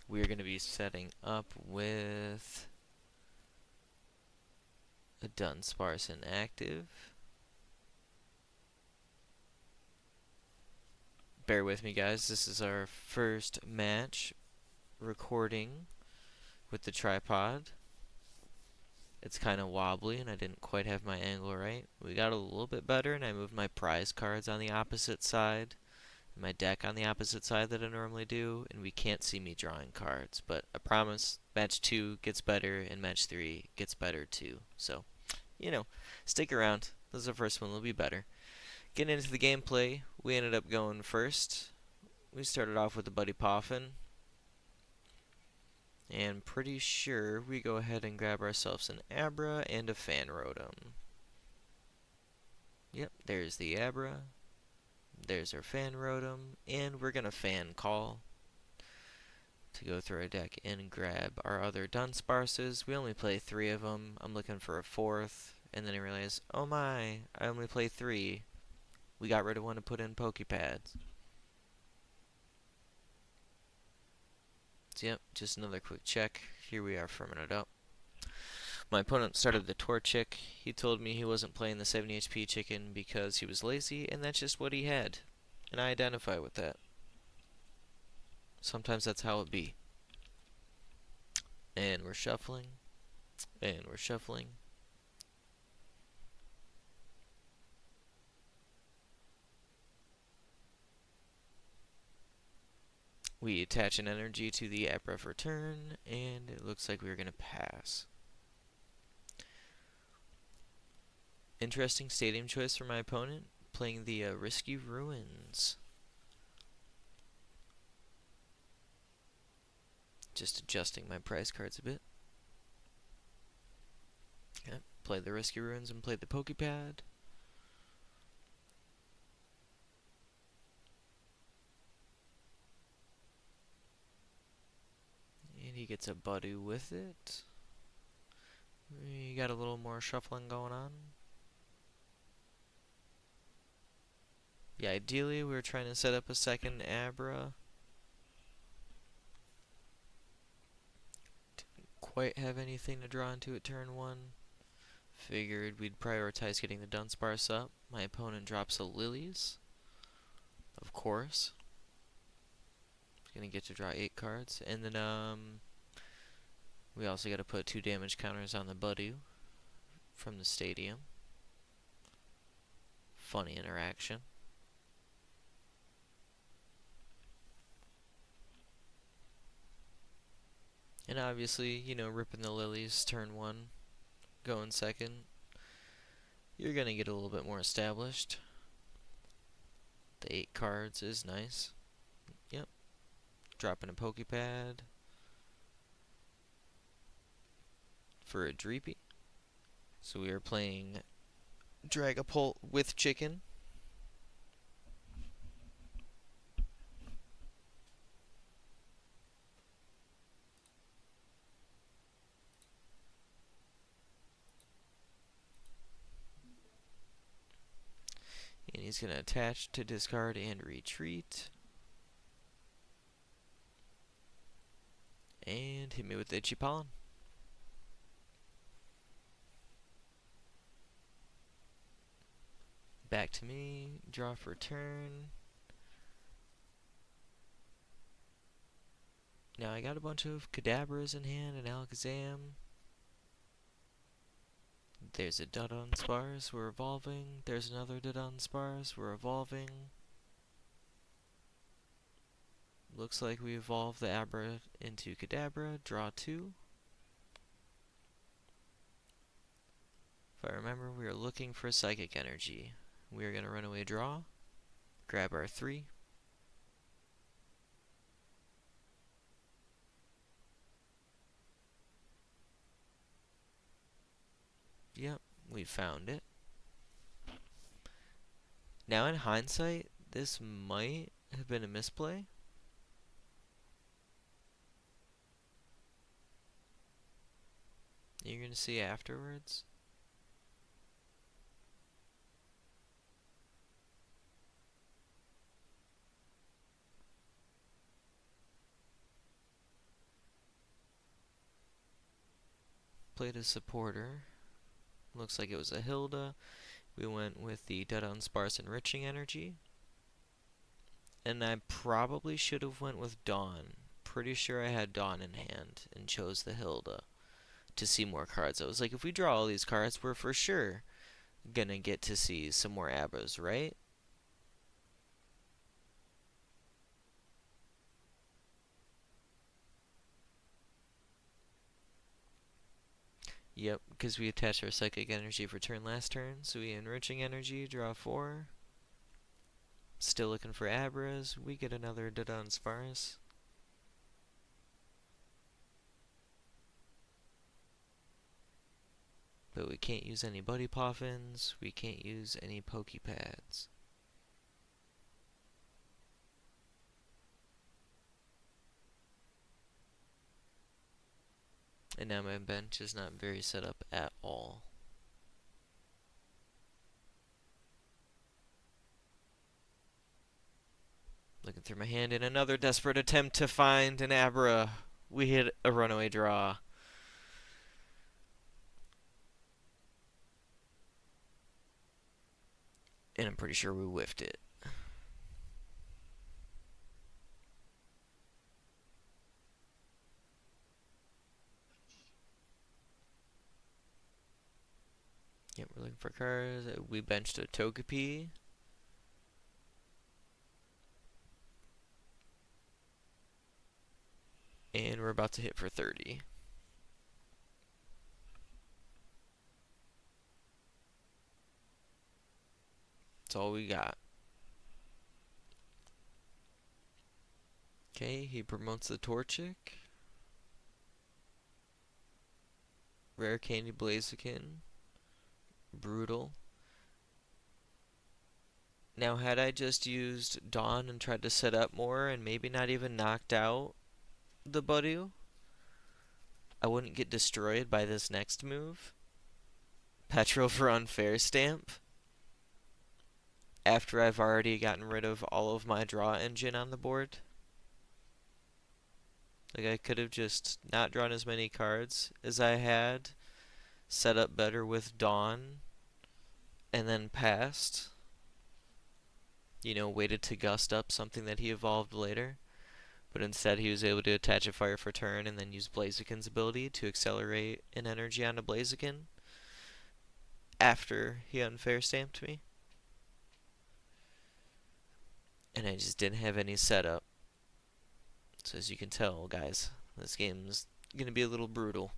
we're going to be setting up with a Dunsparce inactive. Bear with me, guys. This is our first match recording with the tripod. It's kind of wobbly and I didn't quite have my angle right. We got a little bit better and I moved my prize cards on the opposite side, my deck on the opposite side that I normally do, and we can't see me drawing cards. But I promise match 2 gets better and match 3 gets better too. So, you know, stick around. This is the first one, it'll be better. Getting into the gameplay, we ended up going first. We started off with the Buddy Poffin. And pretty sure we go ahead and grab ourselves an Abra and a Fan Rotom. Yep, there's the Abra. There's our Fan Rotom. And we're going to Fan Call to go through our deck and grab our other Dunsparces. We only play 3 of them. I'm looking for a 4th. And then I realized, oh my, I only play 3. We got rid of one to put in Poké Pads. So yep, just another quick check. Here we are firming it up. My opponent started the Torchic. He told me he wasn't playing the 70 HP chicken because he was lazy, and that's just what he had. And I identify with that. Sometimes that's how it be. And we're shuffling. And we're shuffling. We attach an energy to the Abra for turn, and it looks like we're going to pass. Interesting stadium choice for my opponent, playing the Risky Ruins. Just adjusting my prize cards a bit. Okay, play the Risky Ruins and play the Poké Pad. And he gets a Buddy with it. We got a little more shuffling going on. Yeah, ideally we were trying to set up a second Abra. Didn't quite have anything to draw into at turn 1. Figured we'd prioritize getting the Dunsparce up. My opponent drops a Lillie's. Of course. Gonna get to draw 8 cards. And then we also gotta put 2 damage counters on the Buddy from the stadium. Funny interaction. And obviously, you know, ripping the Lillies turn 1, going second. You're gonna get a little bit more established. The 8 cards is nice. Yep. Dropping a Poké Pad for a Dreepy. So we are playing Dragapult with Chicken. And he's going to attach to discard and retreat. And hit me with Itchy Pollen. Back to me, draw for turn. Now I got a bunch of Kadabras in hand and Alakazam. There's a Dudunsparce, we're evolving. There's another Dudunsparce, we're evolving. Looks like we evolved the Abra into Kadabra, draw 2. If I remember, we are looking for Psychic Energy. We are going to run away draw, grab our 3. Yep, we found it. Now in hindsight, this might have been a misplay. You're going to see afterwards. played a supporter. Looks like it was a Hilda. We went with the Dudunsparce Enriching Energy. And I probably should have went with Dawn. Pretty sure I had Dawn in hand and chose the Hilda to see more cards. I was like, if we draw all these cards, we're for sure gonna get to see some more Abras, right? Yep, because we attached our Psychic Energy for turn last turn, so we Enriching Energy, draw 4. Still looking for Abras. We get another Dudunsparce. But we can't use any Buddy Poffins. We can't use any Poké Pads. And now my bench is not very set up at all. Looking through my hand in another desperate attempt to find an Abra. We hit a runaway draw. And I'm pretty sure we whiffed it. Yep, we're looking for cards. We benched a Togepi. And we're about to hit for 30. That's all we got. Okay, he promotes the Torchic. Rare Candy Blaziken. Brutal. Now, had I just used Dawn and tried to set up more and maybe not even knocked out the Buddy, I wouldn't get destroyed by this next move. Petrol for Unfair Stamp. After I've already gotten rid of all of my draw engine on the board. Like, I could have just not drawn as many cards as I had, set up better with Dawn, and then passed. You know, waited to gust up something that he evolved later. But instead he was able to attach a Fire for turn and then use Blaziken's ability to accelerate an energy onto Blaziken after he Unfair Stamped me. And I just didn't have any setup. So as you can tell, guys, this game's gonna be a little brutal.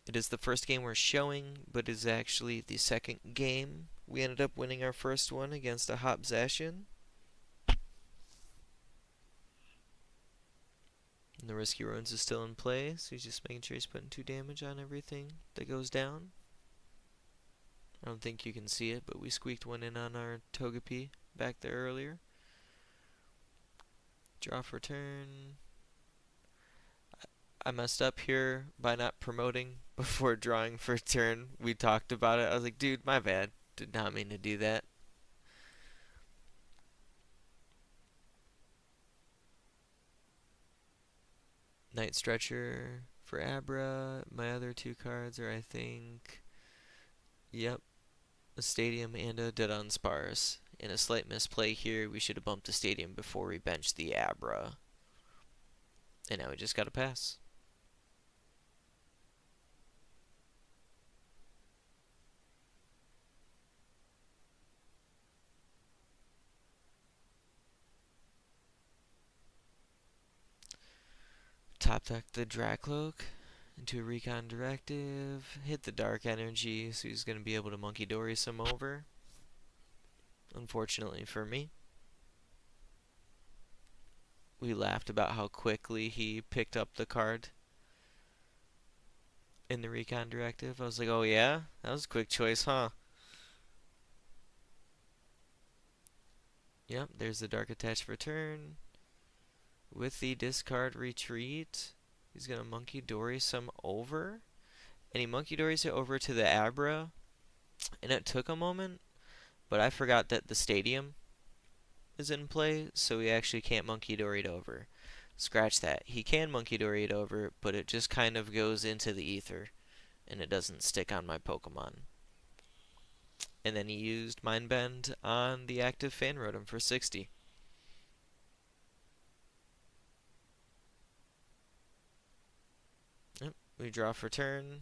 It is the first game we're showing, but is actually the second game. We ended up winning our first one against a Hop Zacian. And the Risky Ruins is still in play, so he's just making sure he's putting 2 damage on everything that goes down. I don't think you can see it, but we squeaked one in on our Togepi back there earlier. Draw for turn. I messed up here by not promoting before drawing for turn. We talked about it. I was like, dude, my bad. Did not mean to do that. Night Stretcher for Abra. My other 2 cards are, I think, yep, a Stadium and a Dudunsparce. In a slight misplay here, we should have bumped the Stadium before we benched the Abra. And now we just gotta pass. Top deck the Dracloak into a Recon Directive. Hit the Dark Energy, so he's going to be able to Monkey Dory some over. Unfortunately for me. We laughed about how quickly he picked up the card in the Recon Directive. I was like, oh yeah? That was a quick choice, huh? Yep, there's the Dark Attach for turn. With the discard retreat, he's going to Monkey Dory some over. And he Monkey Dories it over to the Abra. And it took a moment, but I forgot that the Stadium is in play, so we actually can't Monkey Dory it over. Scratch that. He can Monkey Dory it over, but it just kind of goes into the ether, and it doesn't stick on my Pokemon. And then he used Mind Bend on the active Fan Rotom for 60. Yep, we draw for turn.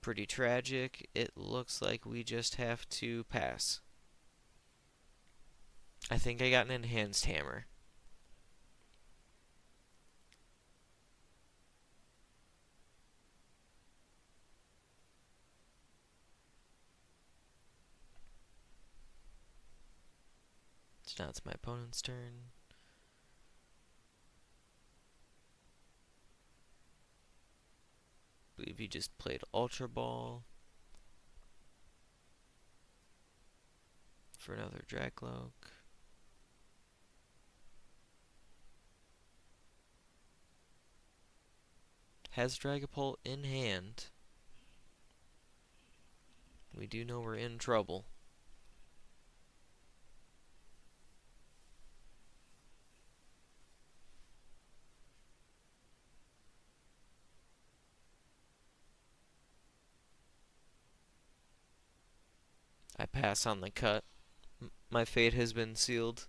Pretty tragic. It looks like we just have to pass. I think I got an Enhanced Hammer. So now it's my opponent's turn. I believe he just played Ultra Ball for another Dracloak. Has Dragapult in hand. We do know we're in trouble. I pass on the cut. My fate has been sealed.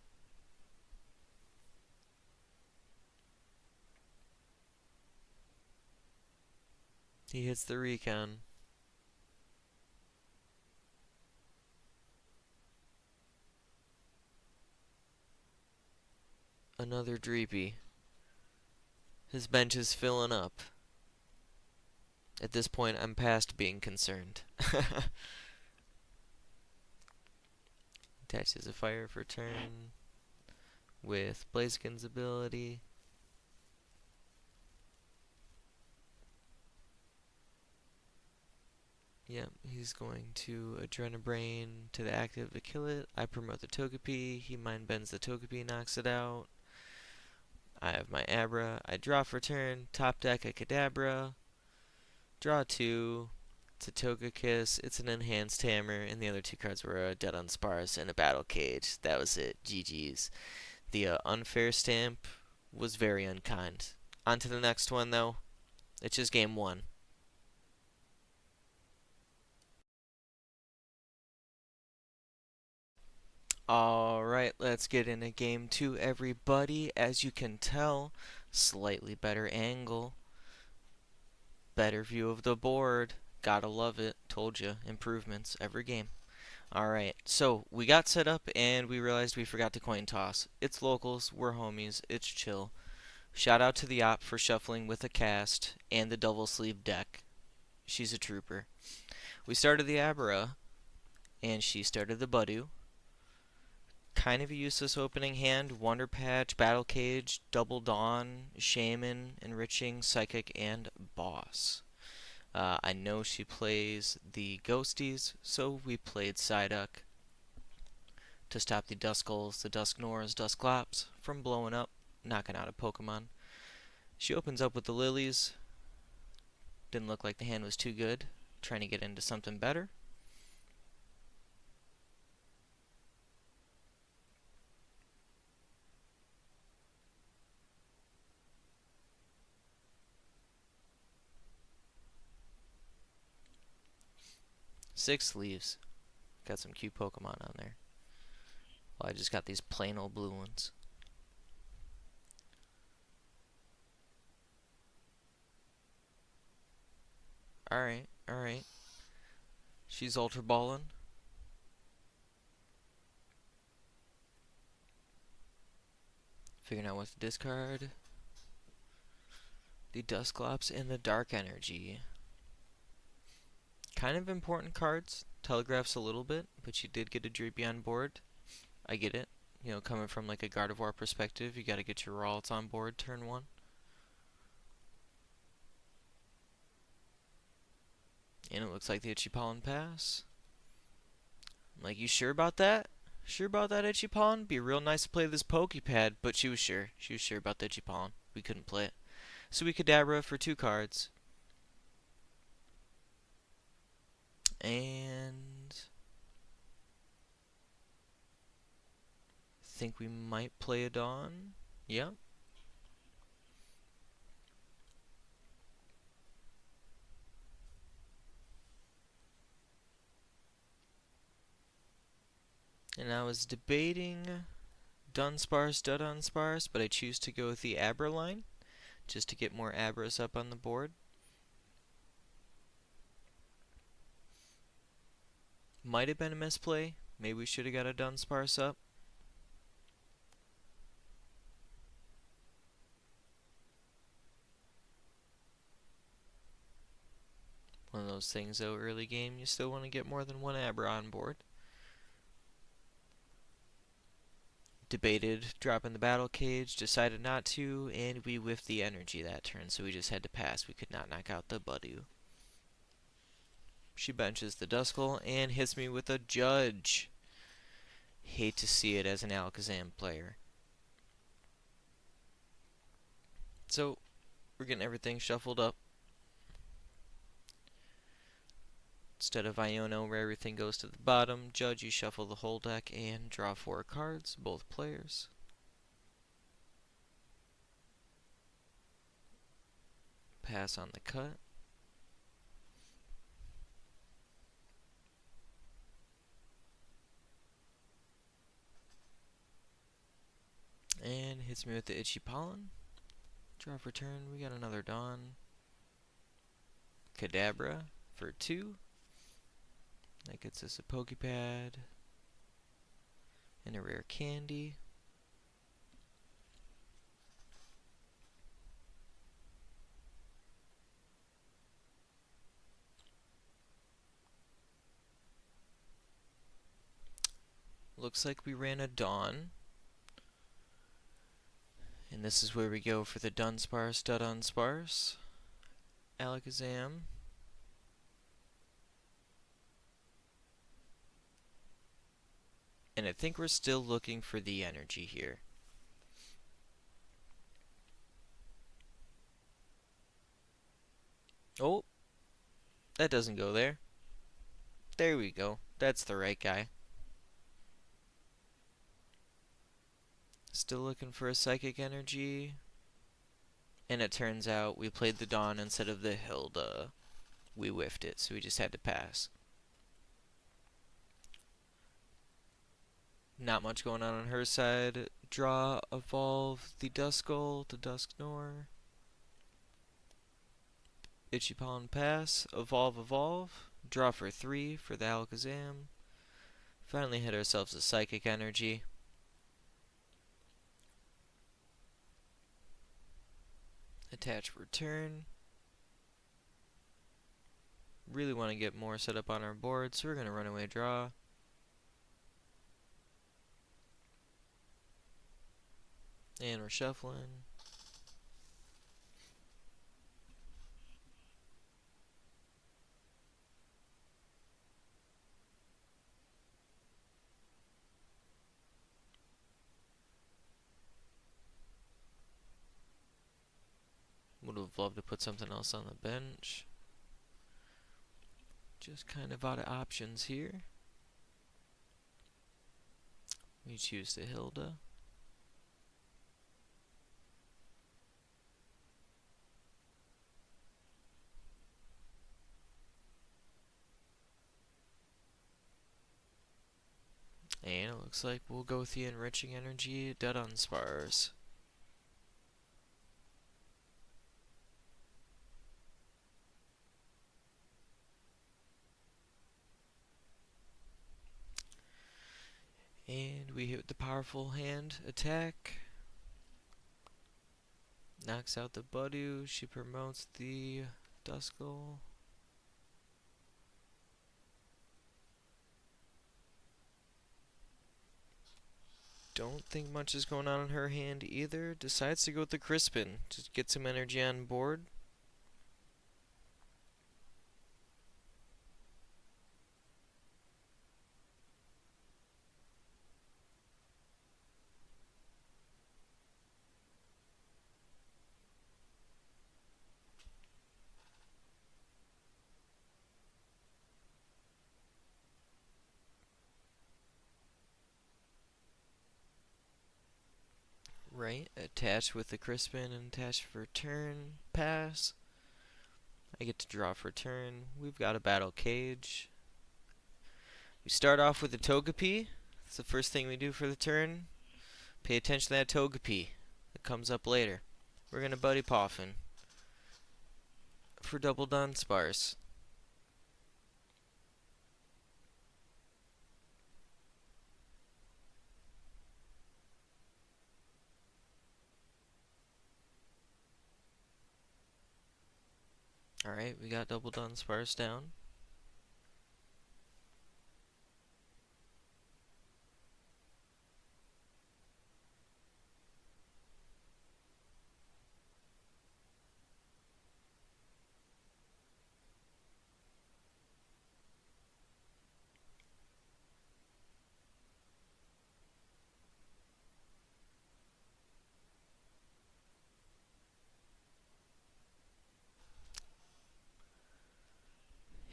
He hits the recon. Another Dreepy. His bench is filling up. At this point, I'm past being concerned. Attaches a fire for turn with Blaziken's ability. Yep, he's going to Adrenabrain to the active to kill it. I promote the Togepi. He Mind Bends the Togepi, knocks it out. I have my Abra. I draw for turn. Top deck a Kadabra. Draw 2. It's a Togekiss. It's an Enhanced Hammer, and the other 2 cards were a Dudunsparce and a Battle Cage. That was it. GG's. The unfair stamp was very unkind. On to the next one, though. It's just game 1. Alright, let's get into game 2, everybody. As you can tell, slightly better angle. Better view of the board. Gotta love it. Told you. Improvements every game. Alright, so we got set up and we realized we forgot to coin toss. It's locals, we're homies, it's chill. Shout out to the op for shuffling with a cast and the double sleeve deck. She's a trooper. We started the Abra and she started the Budu. Kind of a useless opening hand. Wonder Patch, Battle Cage, Double Dawn, Shaymin, Enriching, Psychic, and Boss. I know she plays the Ghosties, so we played Psyduck to stop the Duskulls, the Dusknors, Dusclops from blowing up, knocking out a Pokemon. She opens up with the Lilies. Didn't look like the hand was too good. Trying to get into something better. Six leaves. Got some cute Pokemon on there. Well, I just got these plain old blue ones. Alright, alright. She's Ultra Ballin'. Figuring out what to discard. The Dusclops and the Dark Energy. Kind of important cards. Telegraphs a little bit, but you did get a Dreepy on board. I get it. You know, coming from like a Gardevoir perspective, you gotta get your Ralts on board turn 1. And it looks like the Itchy Pollen pass. I'm like, you sure about that? Sure about that, Itchy Pollen? Be real nice to play this Poké Pad, but she was sure. She was sure about the Itchy Pollen. We couldn't play it. So we Kadabra for 2 cards. And think we might play a Dawn. Yep. And I was debating Dunsparce, but I choose to go with the Abra line, just to get more Abras up on the board. Might have been a misplay. Maybe we should have got a Dunsparce up. One of those things though, early game, you still want to get more than one Abra on board. Debated dropping the Battle Cage, decided not to, and we whiffed the energy that turn, so we just had to pass. We could not knock out the Buddy. She benches the Duskull and hits me with a Judge. Hate to see it as an Alakazam player. So, we're getting everything shuffled up. Instead of Iono, where everything goes to the bottom, Judge, you shuffle the whole deck and draw 4 cards, both players. Pass on the cut. And hits me with the Itchy Pollen. Draw for turn, we got another Dawn. Kadabra for 2. That gets us a Poké Pad and a Rare Candy. Looks like we ran a Dawn. And this is where we go for the Dunsparce, Alakazam. And I think we're still looking for the energy here. Oh, that doesn't go there. There we go. That's the right guy. Still looking for a Psychic Energy. And it turns out we played the Dawn instead of the Hilda. We whiffed it, so we just had to pass. Not much going on her side. Draw, evolve the Duskull to Dusknoir. Itchy Pollen pass, evolve. Draw for 3 for the Alakazam. Finally hit ourselves a Psychic Energy. Attach return. Really want to get more set up on our board, so we're going to run away draw. And we're shuffling. Would have loved to put something else on the bench. Just kind of out of options here. We choose the Hilda. And it looks like we'll go with the Enriching Energy Dudunsparce. And we hit the powerful hand attack. Knocks out the Buddy. She promotes the Duskull. Don't think much is going on in her hand either. Decides to go with the Crispin to get some energy on board. Right, attached with the Crispin and attached for turn, pass. I get to draw for turn. We've got a Battle Cage. We start off with the Togepi. That's the first thing we do for the turn. Pay attention to that Togepi. It comes up later. We're going to Buddy Poffin for double Dunsparce. Alright, we got double Dunsparce down.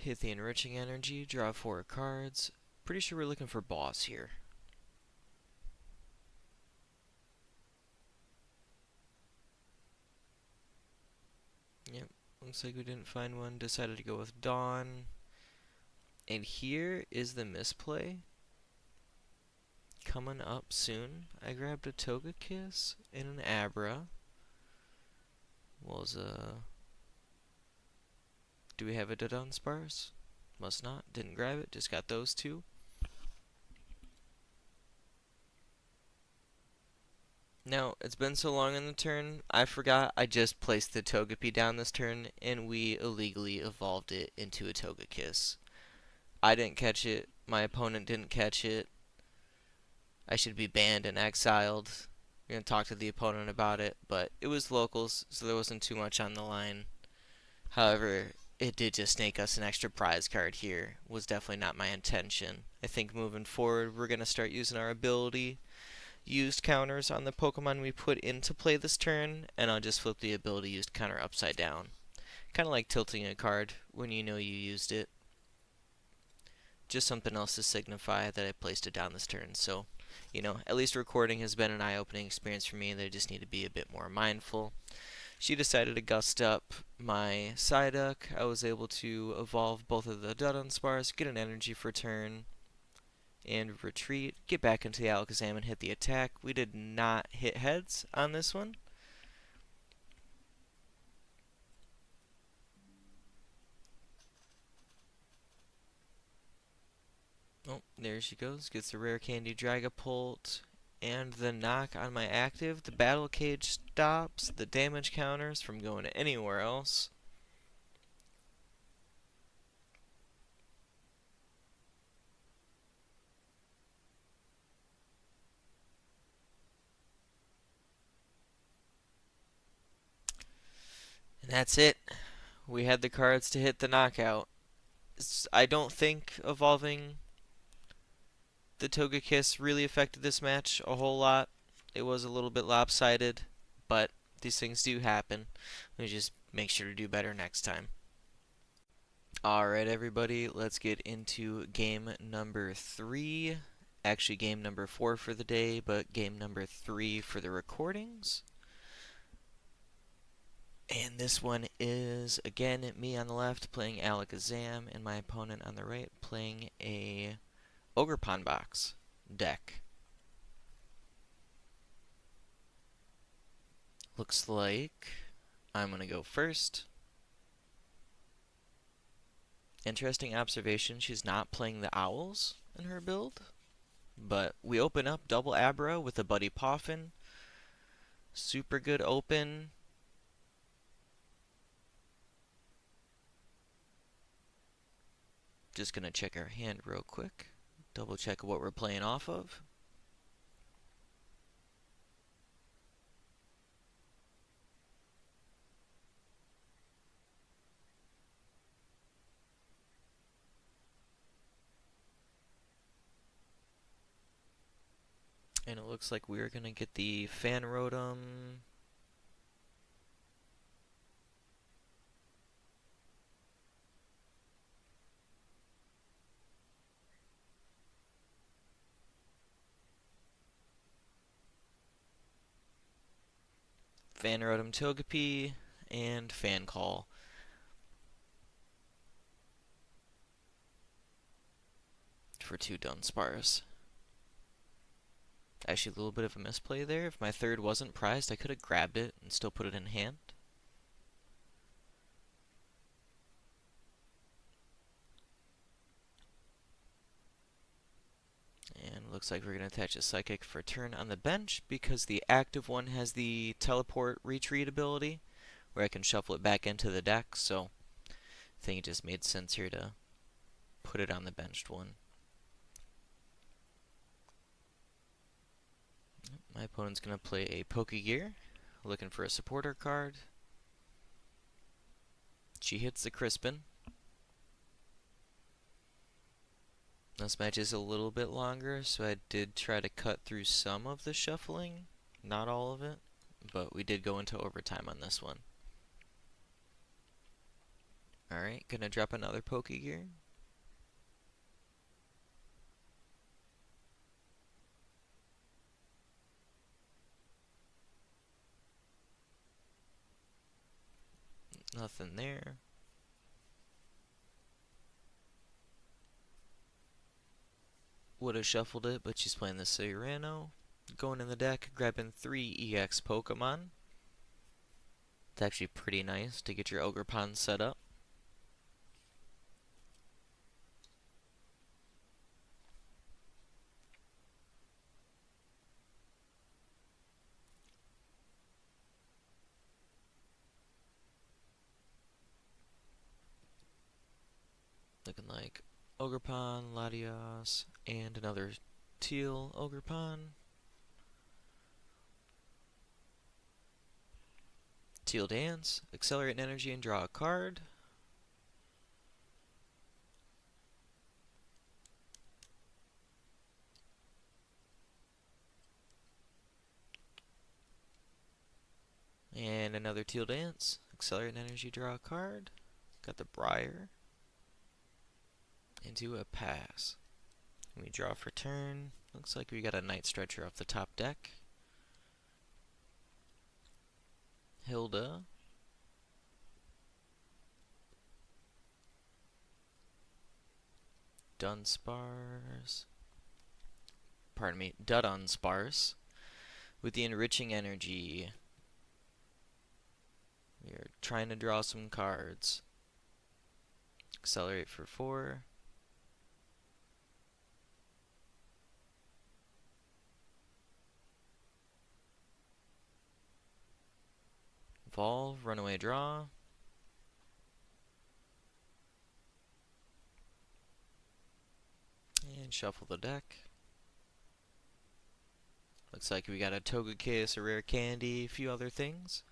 Hit the Enriching Energy, draw 4 cards. Pretty sure we're looking for boss here. Yep, looks like we didn't find one. Decided to go with Dawn. And here is the Misplay. Coming up soon. I grabbed a Togekiss and an Abra. Do we have a Dudunsparce? Must not. Didn't grab it. Just got those two. Now, it's been so long in the turn, I forgot I just placed the Togepi down this turn, and we illegally evolved it into a Togekiss. I didn't catch it. My opponent didn't catch it. I should be banned and exiled. We're going to talk to the opponent about it, but it was locals, so there wasn't too much on the line. However, it did just snake us an extra prize card here. Was definitely not my intention. I think moving forward, we're going to start using our ability used counters on the Pokemon we put into play this turn, and I'll just flip the ability used counter upside down. Kind of like tilting a card when you know you used it. Just something else to signify that I placed it down this turn. So, you know, at least recording has been an eye-opening experience for me. That I just need to be a bit more mindful. She decided to gust up my Psyduck. I was able to evolve both of the Dudunsparce, get an energy for turn, and retreat. Get back into the Alakazam and hit the attack. We did not hit heads on this one. Oh, there she goes. Gets the Rare Candy Dragapult. And the knock on my active. The Battle Cage stops the damage counters from going anywhere else. And that's it. We had the cards to hit the knockout. I don't think evolving the Togekiss really affected this match a whole lot. It was a little bit lopsided, but these things do happen. We just make sure to do better next time. Alright everybody, let's get into game number 3. Actually game number 4 for the day, but game number 3 for the recordings. And this one is, again, me on the left playing Alakazam, and my opponent on the right playing a Ogerpon box deck. Looks like I'm going to go first. Interesting observation, she's not playing the Owls in her build. But we open up double Abra with a Buddy Poffin. Super good open. Just going to check our hand real quick. Double check what we're playing off of. And it looks like we're going to get the Fan Rotom. Fan Rotom Togepi, and Fan Call. For 2 Dunsparce. Actually, a little bit of a misplay there. If my third wasn't prized, I could have grabbed it and still put it in hand. And looks like we're going to attach a Psychic for turn on the bench because the active one has the teleport retreat ability where I can shuffle it back into the deck, so I think it just made sense here to put it on the benched one. My opponent's going to play a Pokegear, looking for a supporter card. She hits the Crispin. This match is a little bit longer, so I did try to cut through some of the shuffling, not all of it, but we did go into overtime on this one. Alright, gonna drop another Pokegear. Nothing there. Would have shuffled it, but she's playing the Cyrano. Going in the deck, grabbing 3 EX Pokemon. It's actually pretty nice to get your Ogerpon set up. Looking like Ogerpon, Latios, and another teal Ogerpon. Teal Dance, accelerate energy and draw a card. And another Teal Dance, accelerate energy, draw a card. Got the Briar. Into a pass. We draw for turn. Looks like we got a Night Stretcher off the top deck. Hilda. Dunsparce. Pardon me, Dudunsparce. With the Enriching Energy. We are trying to draw some cards. Accelerate for 4. Evolve, Runaway Draw. And shuffle the deck. Looks like we got a Togekiss, a Rare Candy, a few other things.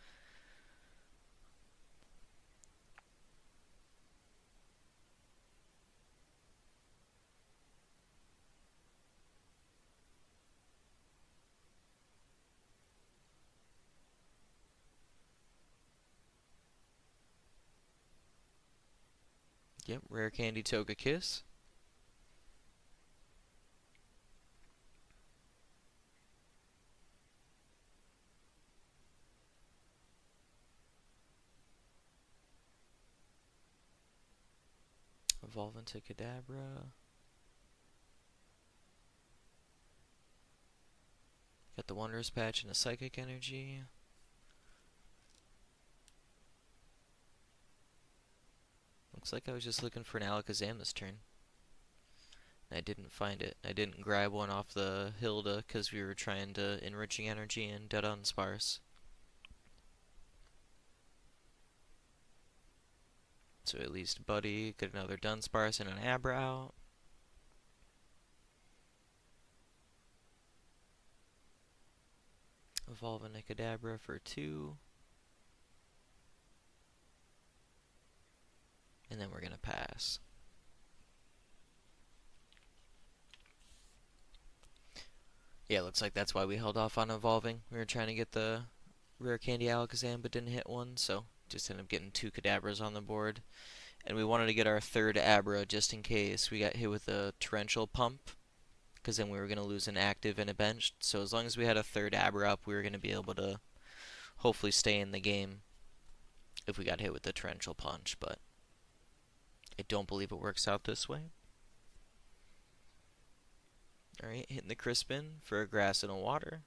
Yep, Rare Candy Togekiss. Evolve into Kadabra. Got the Wondrous Patch and a Psychic Energy. Looks like I was just looking for an Alakazam this turn. I didn't find it. I didn't grab one off the Hilda because we were trying to Enriching Energy and Dudunsparce. So at least Buddy, get another Dunsparce and an Abra out. Evolve into Kadabra for 2. And then we're going to pass. Yeah, looks like that's why we held off on evolving. We were trying to get the Rare Candy Alakazam, but didn't hit one, so just ended up getting 2 Kadabras on the board. And we wanted to get our 3rd Abra just in case we got hit with a Torrential Pump, because then we were going to lose an active and a benched. So as long as we had a 3rd Abra up, we were going to be able to hopefully stay in the game if we got hit with the torrential punch, but I don't believe it works out this way. Alright, hitting the Crispin for a grass and a water.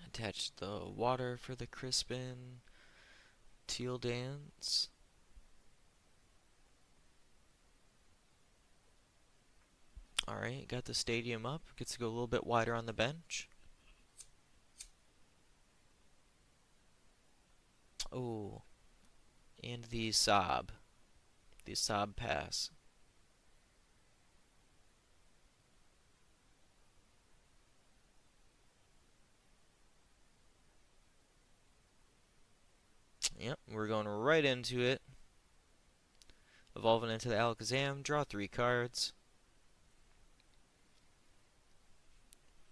Attach the water for the Crispin. Teal Dance. Alright, got the stadium up. Gets to go a little bit wider on the bench. Oh, and the sob. The sob pass. Yep, we're going right into it. Evolving into the Alakazam, draw 3 cards.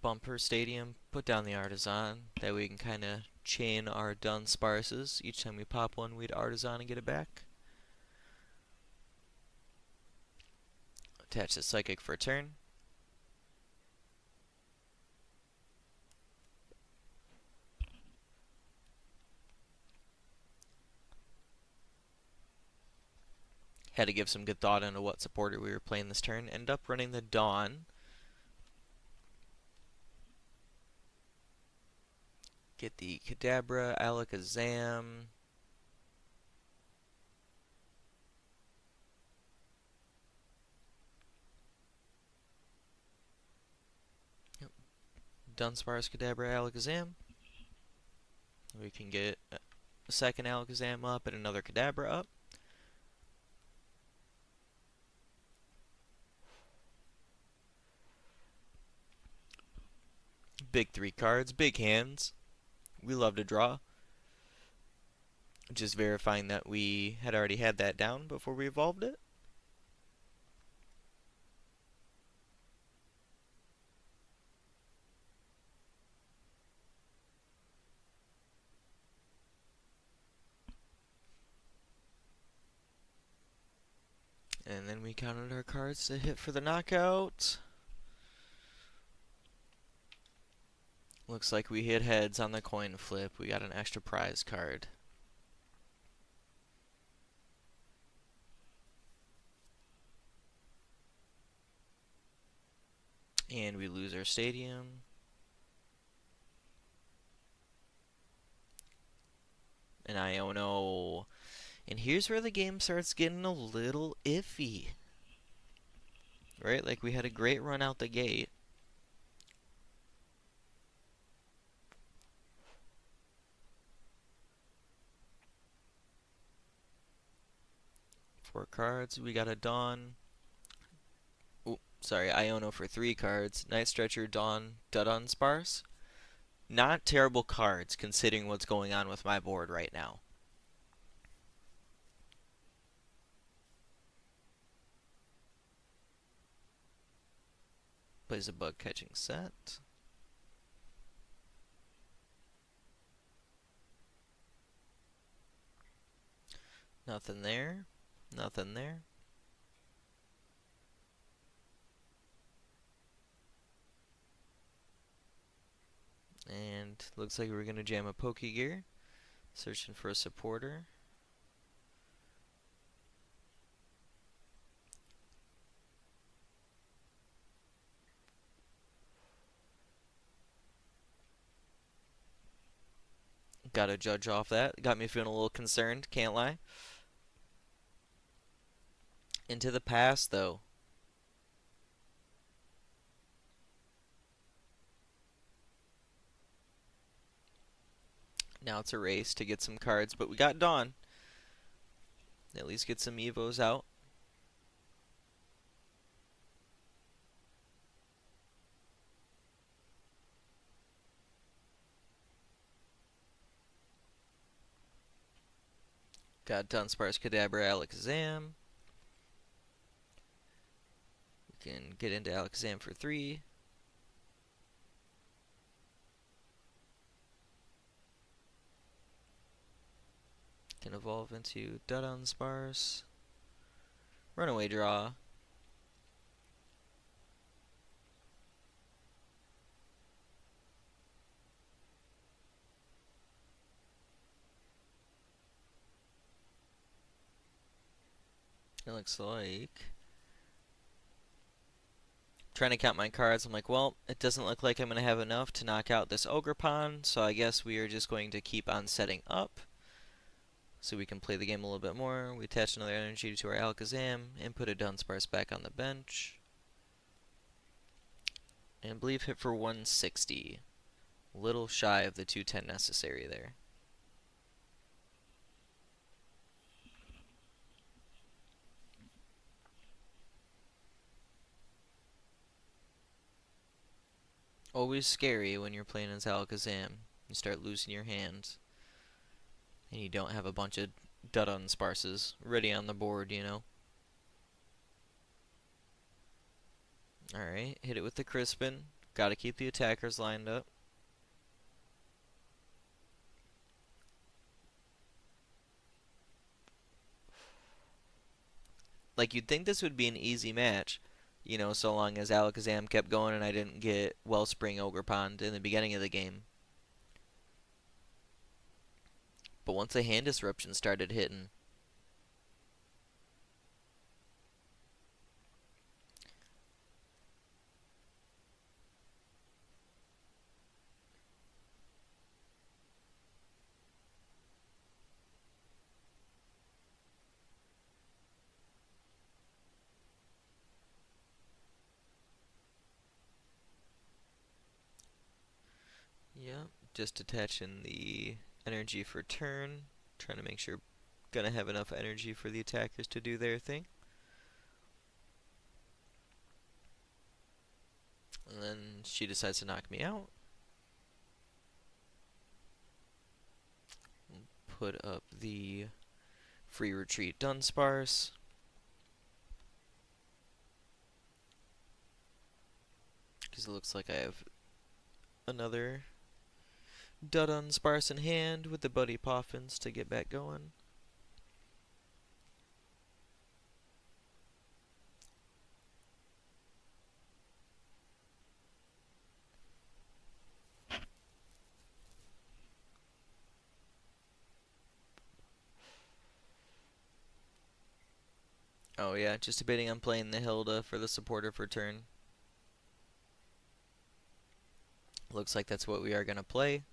Bumper Stadium, put down the Artazon. That way we can kind of chain our Dunsparces. Each time we pop one, we'd Artazon and get it back. Attach the Psychic for a turn. Had to give some good thought into what supporter we were playing this turn. Ended up running the Dawn. Get the Kadabra, Alakazam. Yep. Dunsparce, Kadabra, Alakazam. We can get a second Alakazam up and another Kadabra up. Big 3 cards, big hands. We love to draw. Just verifying that we had already had that down before we evolved it. And then we counted our cards to hit for the knockout. Looks like we hit heads on the coin flip. We got an extra prize card. And we lose our stadium. And I don't know. And here's where the game starts getting a little iffy. Right? Like we had a great run out the gate. Four cards. We got a Dawn. Oh, sorry, Iono for 3 cards. Night Stretcher, Dawn, Dudunsparce. Not terrible cards considering what's going on with my board right now. Plays a bug catching set. Nothing there. Nothing there. And looks like we're going to jam a Pokegear. Searching for a supporter. Gotta judge off that. Got me feeling a little concerned, can't lie. Into the past, though. Now it's a race to get some cards, but we got Dawn. At least get some Evos out. Got Dunsparce, Kadabra, Alakazam. We can get into Alakazam for 3. can evolve into Dudunsparce. Runaway draw. It looks like... Trying to count my cards, I'm like, well, it doesn't look like I'm going to have enough to knock out this Ogerpon, so I guess we are just going to keep on setting up so we can play the game a little bit more. We attach another energy to our Alakazam and put a Dunsparce back on the bench. And I believe hit for 160. A little shy of the 210 necessary there. Always scary when you're playing as Alakazam. You start losing your hand. And you don't have a bunch of Dudunsparces ready on the board, you know. Alright, hit it with the Crispin. Gotta keep the attackers lined up. Like, you'd think this would be an easy match, you know, so long as Alakazam kept going and I didn't get Wellspring Ogerpon in the beginning of the game. But once the hand disruption started hitting, yeah, just attaching the energy for turn, trying to make sure gonna have enough energy for the attackers to do their thing. And then she decides to knock me out. Put up the free retreat Dunsparce. Because it looks like I have another Dudunsparce in hand with the Buddy Poffins to get back going. Oh yeah, just debating on playing the Hilda for the supporter for turn. Looks like that's what we are going to play.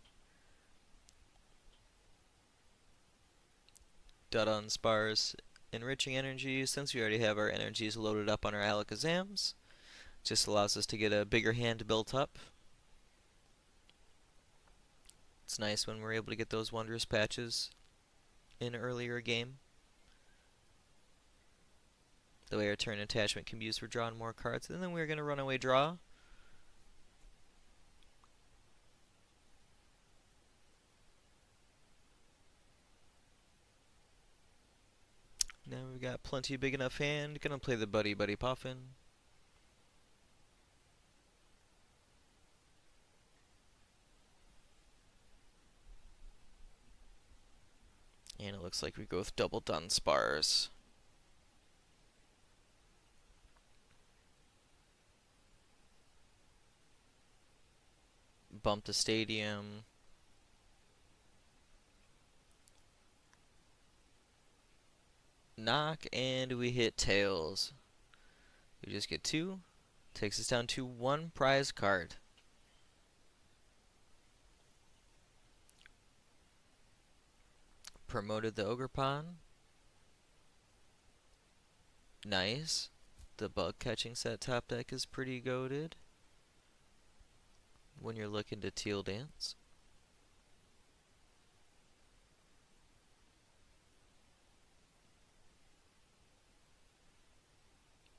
Dudunsparce Enriching Energy, since we already have our energies loaded up on our Alakazams. Just allows us to get a bigger hand built up. It's nice when we're able to get those Wondrous Patches in earlier game. The way our turn attachment can be used for drawing more cards. And then we're going to run away draw. Now we've got plenty big enough hand. Gonna play the Buddy-Buddy Poffin. And it looks like we go with double Dunsparce. Bump the stadium. Knock, and we hit tails. We just get 2. Takes us down to 1 prize card. Promoted the Ogerpon. Nice. The bug catching set top deck is pretty goated when you're looking to teal dance.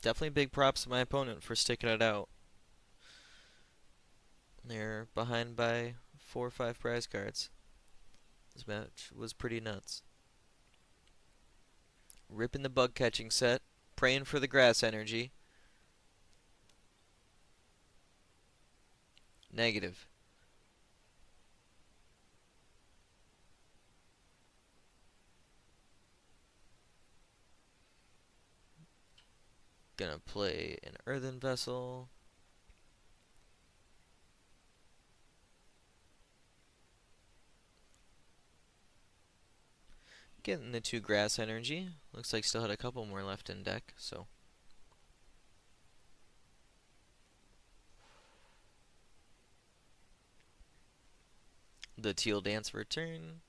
Definitely big props to my opponent for sticking it out. They're behind by 4 or 5 prize cards. This match was pretty nuts. Ripping the bug catching set, praying for the grass energy. Negative. Gonna play an Earthen Vessel. Getting the 2 Grass Energy. Looks like still had a couple more left in deck, so. The Teal Dance for a turn.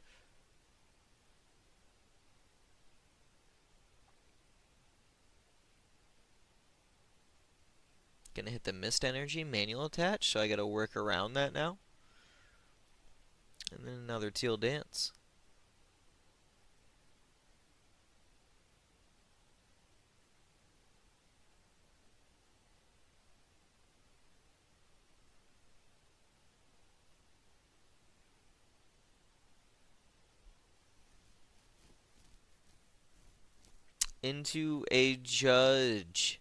Gonna hit the Mist Energy, manual attach, so I gotta work around that now. And then another Teal Dance. Into a Judge.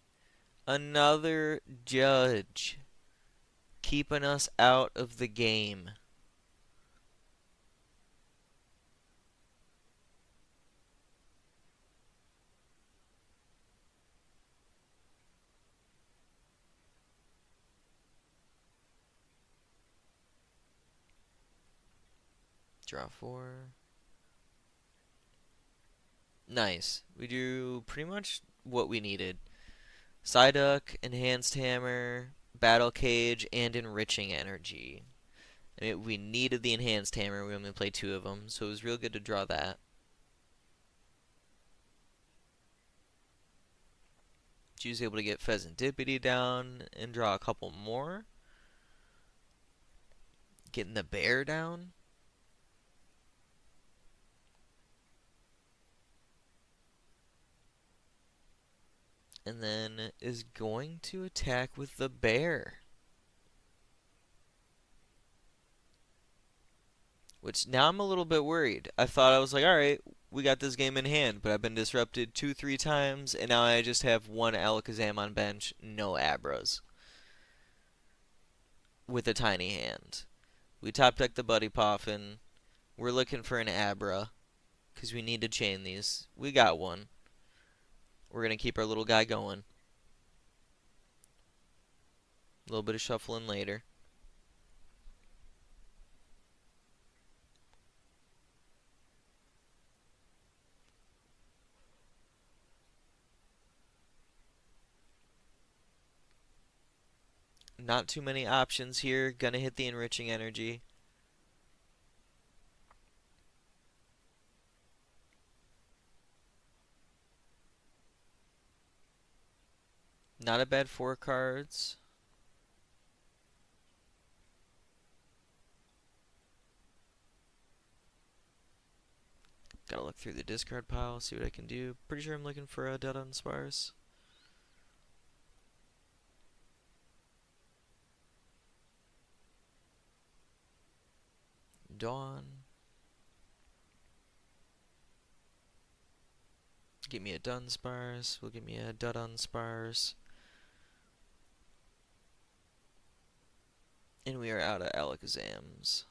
Another Judge. Keeping us out of the game. Draw 4. Nice. We do pretty much what we needed. Psyduck, Enhanced Hammer, Battle Cage, and Enriching Energy. I mean, we needed the Enhanced Hammer. We only played 2 of them, so it was real good to draw that. She was able to get Pheasantipity down and draw a couple more. Getting the bear down. And then is going to attack with the bear. Which, now I'm a little bit worried. I thought I was like, alright, we got this game in hand, but I've been disrupted 2-3 times, and now I just have 1 Alakazam on bench, no Abras. With a tiny hand. We top deck the Buddy Poffin. We're looking for an Abra, because we need to chain these. We got one. We're going to keep our little guy going. A little bit of shuffling later. Not too many options here. Gonna hit the Enriching Energy. Not a bad 4 cards. Gotta look through the discard pile, see what I can do. Pretty sure I'm looking for a Dudunsparce. Dawn. Give me a Dunsparce. Will give me a Dudunsparce. And we are out of Alakazams.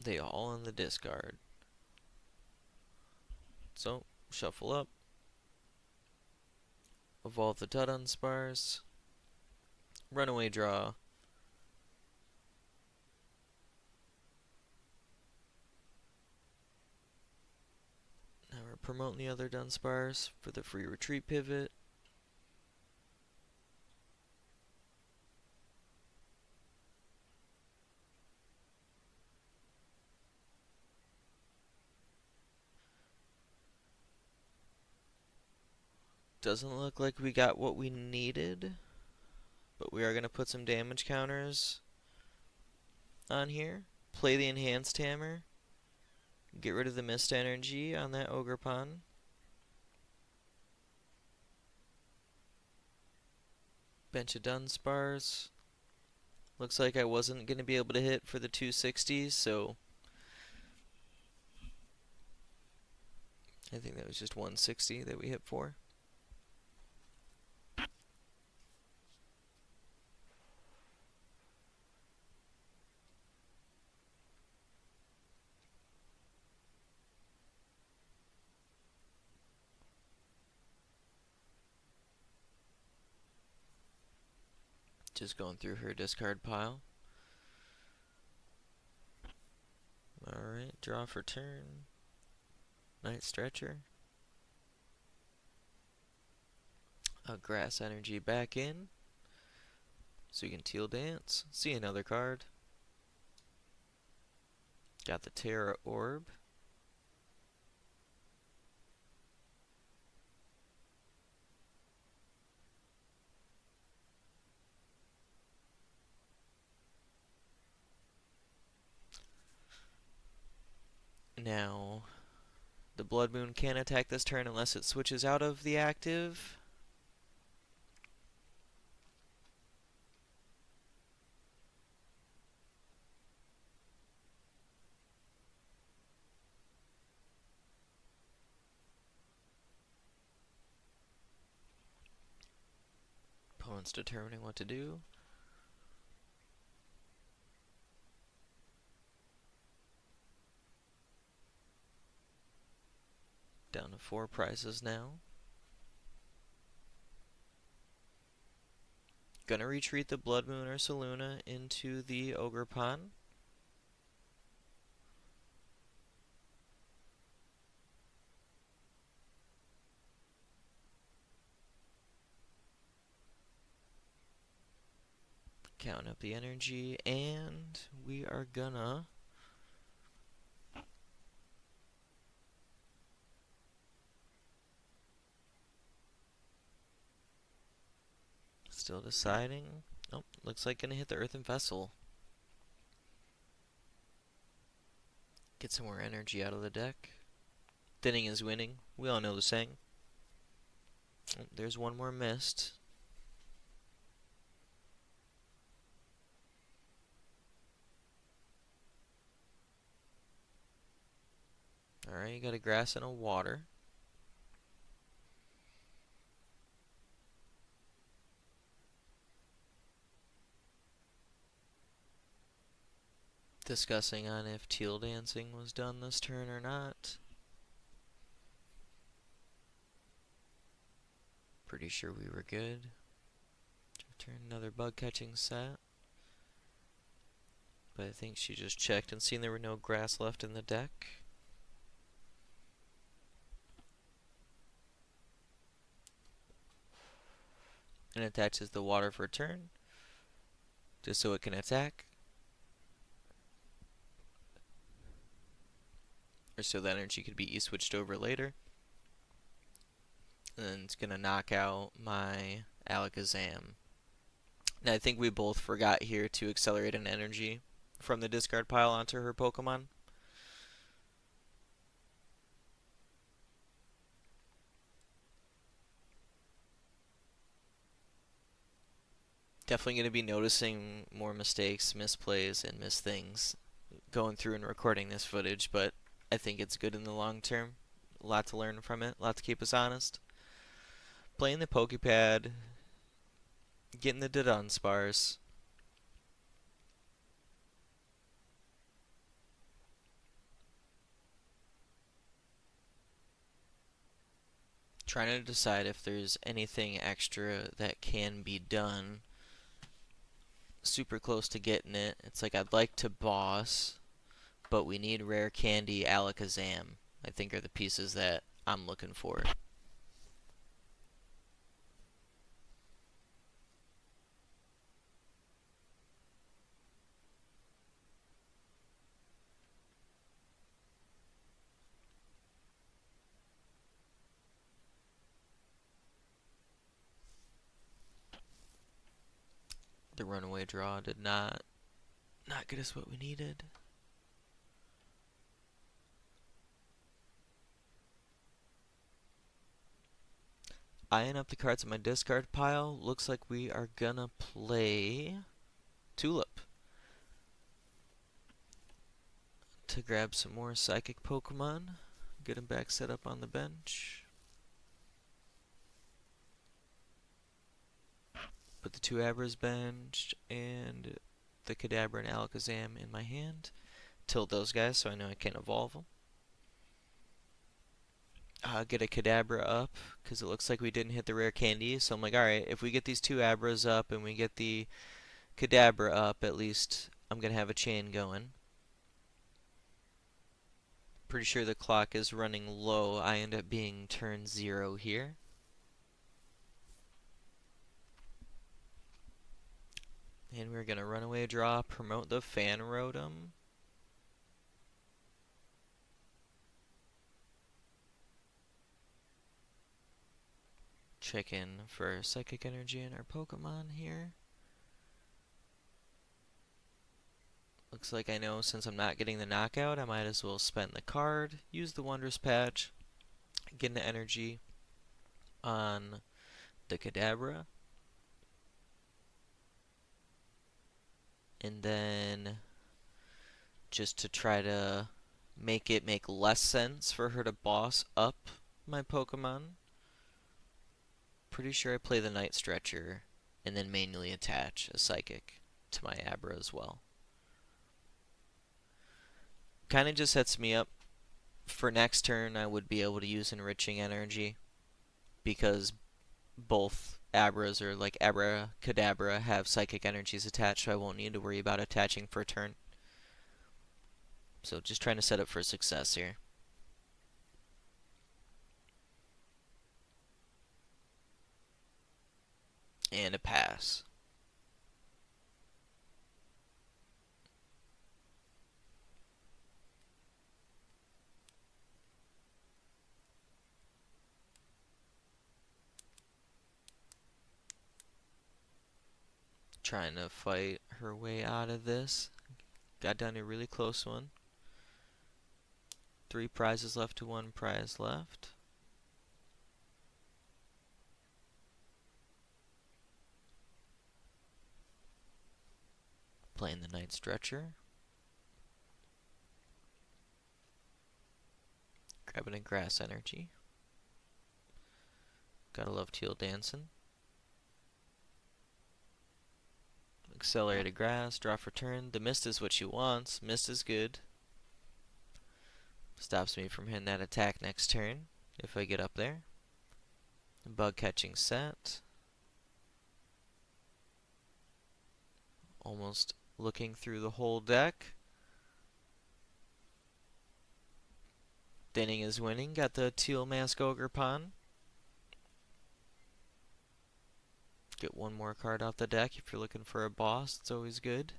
They all in the discard. So, shuffle up. Evolve the Dudunsparce. Runaway draw. Now we're promoting the other Dunsparce for the free retreat pivot. Doesn't look like we got what we needed, but we are going to put some damage counters on here. Play the Enhanced Hammer. Get rid of the Mist Energy on that Ogerpon. Bench of Dunsparce. Looks like I wasn't going to be able to hit for the 260s, so I think that was just 160 that we hit for. Just going through her discard pile. Alright, draw for turn. Night Stretcher. A Grass Energy back in. So you can Teal Dance. See another card. Got the Terra Orb. Now, the Blood Moon can't attack this turn unless it switches out of the active. Opponent's determining what to do. Down to 4 prizes now. Gonna retreat the Blood Moon or Saluna into the Ogre Pond. Counting up the energy, and we are gonna still deciding. Oh, looks like gonna hit the Earthen Vessel. Get some more energy out of the deck. Thinning is winning. We all know the saying. Oh, there's one more missed. Alright, you got a grass and a water. Discussing on if Teal Dancing was done this turn or not. Pretty sure we were good. Return another bug catching set. But I think she just checked and seen there were no grass left in the deck. And attaches the water for a turn, just so it can attack. Or so the energy could be E-switched over later. And then it's going to knock out my Alakazam. Now I think we both forgot here to accelerate an energy from the discard pile onto her Pokemon. Definitely going to be noticing more mistakes, misplays, and missed things going through and recording this footage, but I think it's good in the long term. A lot to learn from it, a lot to keep us honest. Playing the Poké Pad, getting the Dudunsparce. Trying to decide if there's anything extra that can be done. Super close to getting it. It's like I'd like to boss, but we need Rare Candy Alakazam. I think are the pieces that I'm looking for. The runaway draw did not get us what we needed. Eyeing up the cards in my discard pile, looks like we are gonna play Tulip to grab some more Psychic Pokemon, get them back set up on the bench. Put the 2 Abras benched and the Kadabra and Alakazam in my hand. Tilt those guys so I know I can evolve them. get a Kadabra up, because it looks like we didn't hit the rare candy. So I'm like, alright, if we get these two Abras up and we get the Kadabra up, at least I'm going to have a chain going. Pretty sure the clock is running low. I end up being turn 0 here. And we're going to runaway draw, promote the Fan Rotom. Check in for Psychic Energy in our Pokemon here. Looks like I know since I'm not getting the knockout, I might as well spend the card, use the Wondrous Patch, get an energy on the Kadabra, and then just to try to make it make less sense for her to boss up my Pokemon. Pretty sure I play the Night Stretcher and then manually attach a Psychic to my Abra as well. Kind of just sets me up for next turn. I would be able to use Enriching Energy because both Abras, or like Abra Kadabra, have Psychic Energies attached, so I won't need to worry about attaching for a turn. So just trying to set up for success here. And a pass. Trying to fight her way out of this. Got down to a really close one. 3 prizes left to 1 prize left. Playing the Night Stretcher. Grabbing a Grass Energy. Gotta love Teal Dancing. Accelerated Grass, draw for turn. The Mist is what she wants. Mist is good. Stops me from hitting that attack next turn if I get up there. Bug catching set. Almost looking through the whole deck. Thinning is winning. Got the Teal Mask Ogre Pond. Get one more card off the deck if you're looking for a boss. It's always good.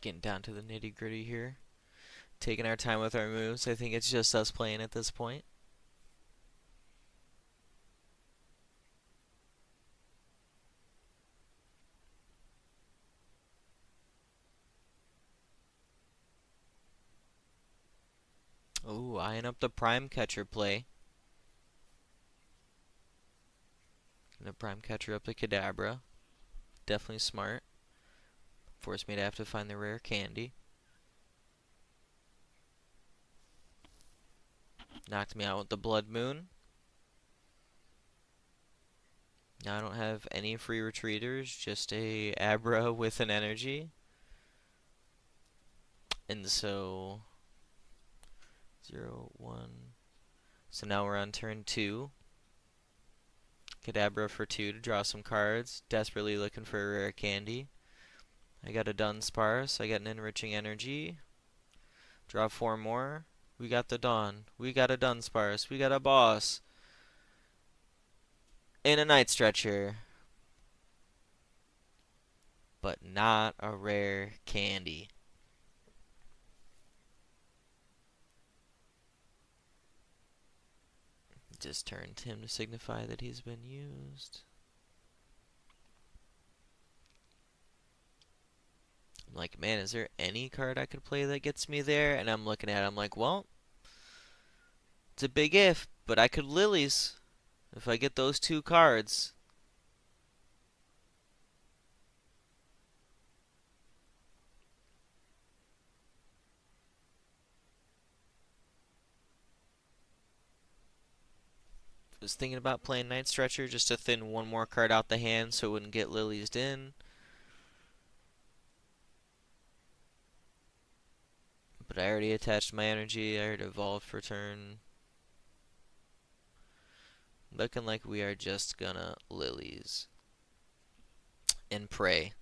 Getting down to the nitty-gritty here. Taking our time with our moves. I think it's just us playing at this point. Ooh, eyeing up the Prime Catcher play. Gonna Prime Catcher up the Kadabra. Definitely smart. Forced me to have to find the rare candy. Knocked me out with the Blood Moon. Now I don't have any free retreaters, just a Abra with an energy. And so 0, 1. So now we're on turn 2. Kadabra for 2 to draw some cards. Desperately looking for a rare candy. I got a Dunsparce. I got an Enriching Energy. Draw 4 more. We got the Dawn. We got a Dunsparce. We got a boss. And a Night Stretcher. But not a rare candy. Just turned him to signify that he's been used. I'm like, man, is there any card I could play that gets me there? And I'm looking at it, I'm like, well, It's a big if, but I could Lillies if I get those 2 cards. I was thinking about playing Night Stretcher just to thin 1 more card out the hand so it wouldn't get Lillies'd in. But I already attached my energy. I already evolved for turn. Looking like we are just gonna Lillies and pray.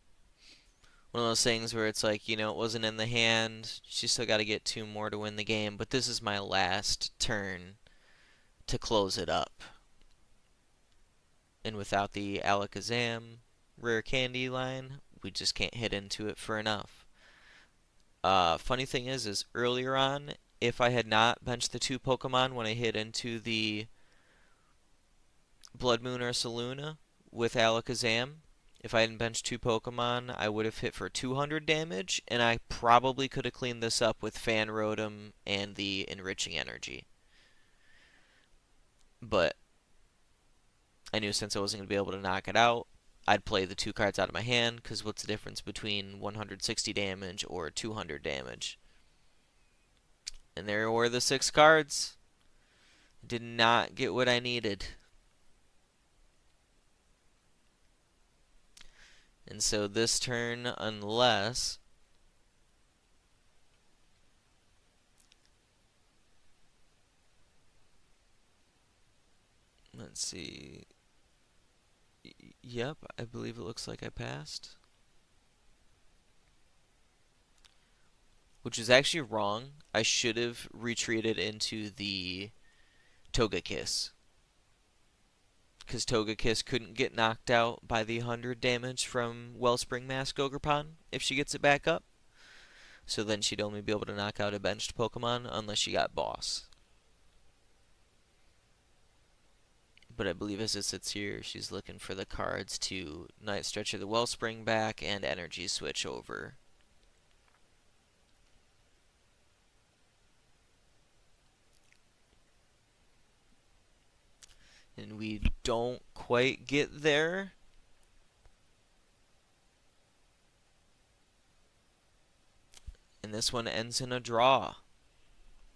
One of those things where it's like, you know, it wasn't in the hand. She still got to get 2 more to win the game. But this is my last turn to close it up. And without the Alakazam Rare Candy line, we just can't hit into it for enough. Funny thing is earlier on, if I had not benched the 2 Pokemon when I hit into the Blood Moon or Saluna with Alakazam, if I hadn't benched 2 Pokemon, I would have hit for 200 damage, and I probably could have cleaned this up with Fan Rotom and the Enriching Energy. But I knew since I wasn't going to be able to knock it out, I'd play the 2 cards out of my hand, because what's the difference between 160 damage or 200 damage? And there were the 6 cards. Did not get what I needed. And so this turn, unless let's see. Yep, I believe it looks like I passed. Which is actually wrong. I should have retreated into the Togekiss. Because Togekiss couldn't get knocked out by the 100 damage from Wellspring Mask Ogerpon if she gets it back up. So then she'd only be able to knock out a benched Pokemon unless she got Boss. But I believe as it sits here, she's looking for the cards to Night Stretcher the Wellspring back and Energy Switch over. And we don't quite get there. And this one ends in a draw,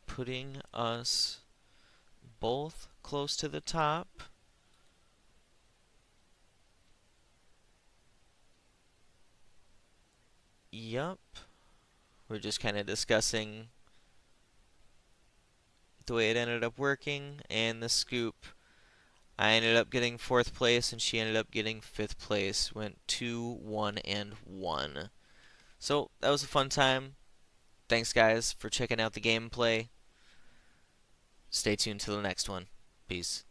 putting us both close to the top. Yup. We're just kind of discussing the way it ended up working and the scoop. I ended up getting 4th place and she ended up getting 5th place. Went 2, 1, and 1. So that was a fun time. Thanks guys for checking out the gameplay. Stay tuned to the next one. Peace.